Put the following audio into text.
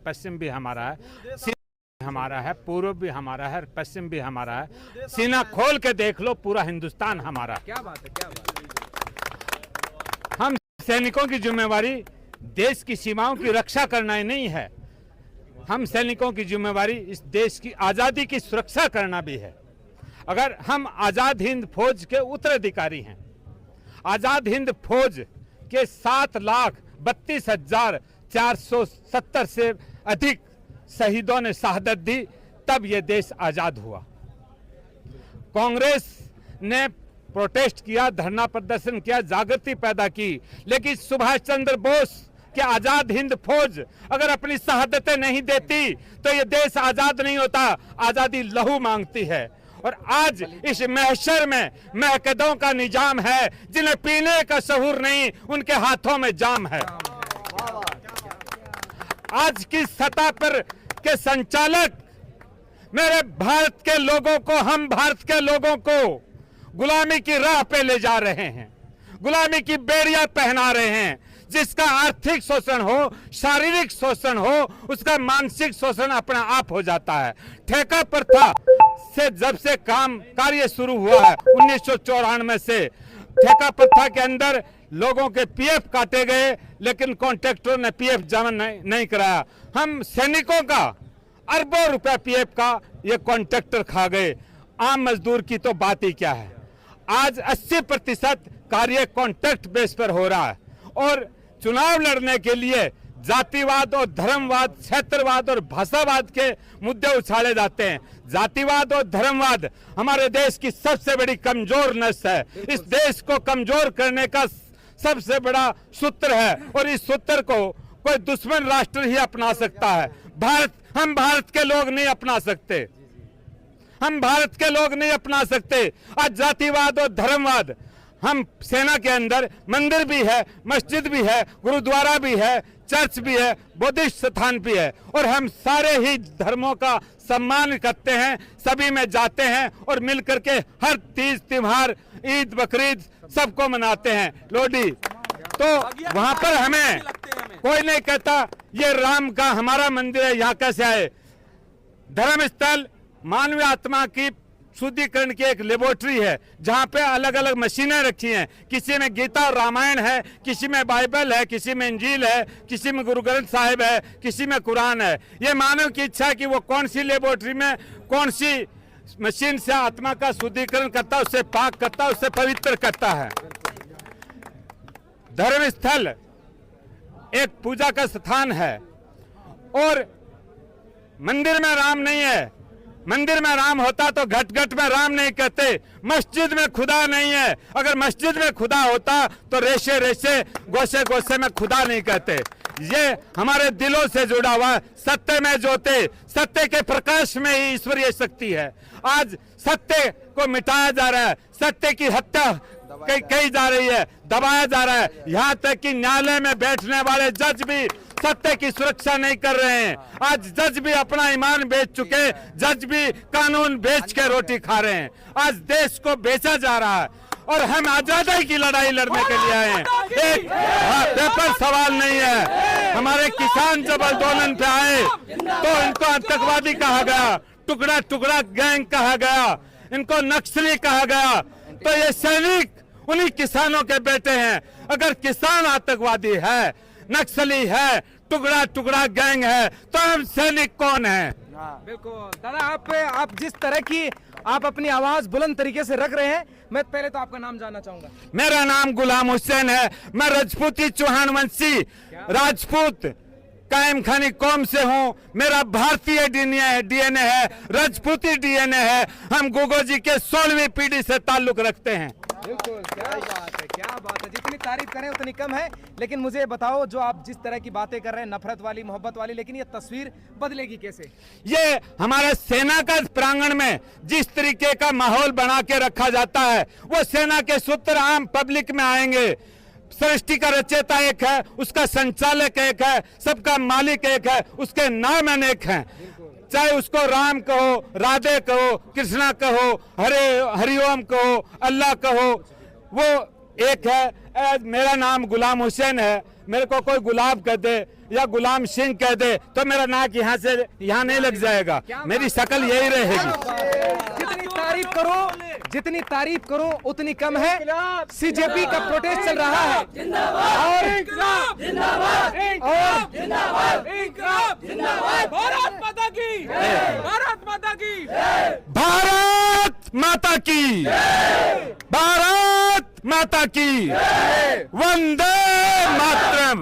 पश्चिम भी हमारा है, सीना हमारा है, पूर्व भी हमारा है, पश्चिम भी हमारा है। सीना खोल के देख लो, पूरा हिंदुस्तान हमारा। क्या बात है, क्या बात है। हम सैनिकों की जिम्मेवारी देश की सीमाओं की रक्षा करना ही नहीं है, हम सैनिकों की जिम्मेवारी इस देश की आज़ादी की सुरक्षा करना भी है। अगर हम आज़ाद हिंद फौज के उत्तराधिकारी हैं, आज़ाद हिंद फौज के 7,32,470 से अधिक शहीदों ने शहादत दी, तब ये देश आज़ाद हुआ। कांग्रेस ने प्रोटेस्ट किया, धरना प्रदर्शन किया, जागृति पैदा की, लेकिन सुभाष चंद्र बोस कि आजाद हिंद फौज अगर अपनी शहादतें नहीं देती तो ये देश आजाद नहीं होता। आजादी लहू मांगती है। और आज इस महशर में महकदों का निजाम है, जिन्हें पीने का शऊर नहीं, उनके हाथों में जाम है। आज की सतह पर के संचालक मेरे भारत के लोगों को, हम भारत के लोगों को गुलामी की राह पे ले जा रहे हैं, गुलामी की बेड़ियां पहना रहे हैं। जिसका आर्थिक शोषण हो, शारीरिक शोषण हो, उसका मानसिक शोषण अपना आप हो जाता है। ठेका प्रथा से जब से कार्य शुरू हुआ है 1994 से, ठेका प्रथा के अंदर लोगों के पीएफ काटे गए, लेकिन कॉन्ट्रैक्टरों ने पीएफ जमा नहीं कराया। हम सैनिकों का अरबों रुपए पीएफ का ये कॉन्ट्रैक्टर खा गए। आम मजदूर की तो बात ही क्या है। आज 80% कार्य कॉन्ट्रैक्ट बेस पर हो रहा है और चुनाव लड़ने के लिए जातिवाद और धर्मवाद, क्षेत्रवाद और भाषावाद के मुद्दे उछाले जाते हैं। जातिवाद और धर्मवाद हमारे देश की सबसे बड़ी कमजोर नस है। इस देश को कमजोर करने का सबसे बड़ा सूत्र है और इस सूत्र को कोई दुश्मन राष्ट्र ही अपना सकता है। हम भारत के लोग नहीं अपना सकते, हम भारत के लोग नहीं अपना सकते। आज जातिवाद और धर्मवाद, हम सेना के अंदर मंदिर भी है, मस्जिद भी है, गुरुद्वारा भी है, चर्च भी है, बुद्धिस्ट स्थान भी है और हम सारे ही धर्मों का सम्मान करते हैं, सभी में जाते हैं और मिलकर के हर तीज त्योहार, ईद बकरीद सबको मनाते हैं, लोहड़ी। तो वहां पर हमें कोई नहीं कहता ये राम का हमारा मंदिर है, यहाँ कैसे आए। धर्म स्थल मानवीय आत्मा की शुद्धिकरण की एक लेबोरेटरी है, जहां पे अलग अलग मशीनें रखी हैं। किसी में गीता और रामायण है, किसी में बाइबल है, किसी में इंजील है, किसी में गुरु ग्रंथ साहिब है, किसी में कुरान है। ये मानव की इच्छा है कि वो कौन सी लेबोरेटरी में कौन सी मशीन से आत्मा का शुद्धिकरण करता है, उससे पाक करता है, उससे पवित्र करता है। धर्म स्थल एक पूजा का स्थान है और मंदिर में राम नहीं है। मंदिर में राम होता तो घट घट में राम नहीं कहते। मस्जिद में खुदा नहीं है। अगर मस्जिद में खुदा होता तो रेशे रेशे, गोशे गोशे में खुदा नहीं कहते। ये हमारे दिलों से जुड़ा हुआ सत्य में ज्योति, सत्य के प्रकाश में ही ईश्वरीय शक्ति है। आज सत्य को मिटाया जा रहा है, सत्य की हत्या कही जा रही है, दबाया जा रहा है। यहाँ तक कि न्यायालय में बैठने वाले जज भी सत्य की सुरक्षा नहीं कर रहे हैं। आज जज भी अपना ईमान बेच चुके, जज भी कानून बेच के रोटी खा रहे हैं। आज देश को बेचा जा रहा है और हम आजादी की लड़ाई लड़ने के लिए आए हैं। एक पेपर सवाल नहीं है। हमारे किसान जब आंदोलन पे आए तो इनको आतंकवादी कहा गया, टुकड़ा टुकड़ा गैंग कहा गया, इनको नक्सली कहा गया। तो ये सैनिक उन्हीं किसानों के बेटे हैं। अगर किसान आतंकवादी है, नक्सली है, टुकड़ा टुकड़ा गैंग है, तो हम सैनिक कौन है। बिल्कुल दादा, आप जिस तरह की आप अपनी आवाज बुलंद तरीके से रख रहे हैं, मैं पहले तो आपका नाम जानना चाहूंगा। मेरा नाम गुलाम हुसैन है। मैं राजपूती चौहान वंशी राजपूत कायम खानी कौम से हूँ। मेरा भारतीय डीएनए है, राजपूती डीएनए है। हम गोगो जी के 16वीं पीढ़ी से ताल्लुक रखते हैं। बिल्कुल, क्या बात है, क्या बात है। जितनी तारीफ करें उतनी कम है। लेकिन मुझे बताओ, जो आप जिस तरह की बातें कर रहे हैं, नफरत वाली, मोहब्बत वाली, लेकिन ये तस्वीर बदलेगी कैसे? ये हमारे सेना का प्रांगण में जिस तरीके का माहौल बना के रखा जाता है, वो सेना के सूत्र आम पब्लिक में आएंगे। सृष्टि का रचयिता एक है, उसका संचालक एक है, सबका मालिक एक है, उसके नाम अनेक हैं। चाहे उसको राम कहो, राधे कहो, कृष्णा कहो, हरिओम कहो, अल्लाह कहो, वो एक है। मेरा नाम गुलाम हुसैन है। मेरे को कोई गुलाब कह दे, या गुलाम सिंह कह दे तो मेरा नाक यहाँ से यहाँ नहीं लग जाएगा, मेरी शक्ल यही रहेगी। जितनी तारीफ करो उतनी कम है। सीजेपी का प्रोटेस्ट चल रहा है भारत माता की, भारत माता की, भारत माता की, भारत माता की, वंदे मातरम।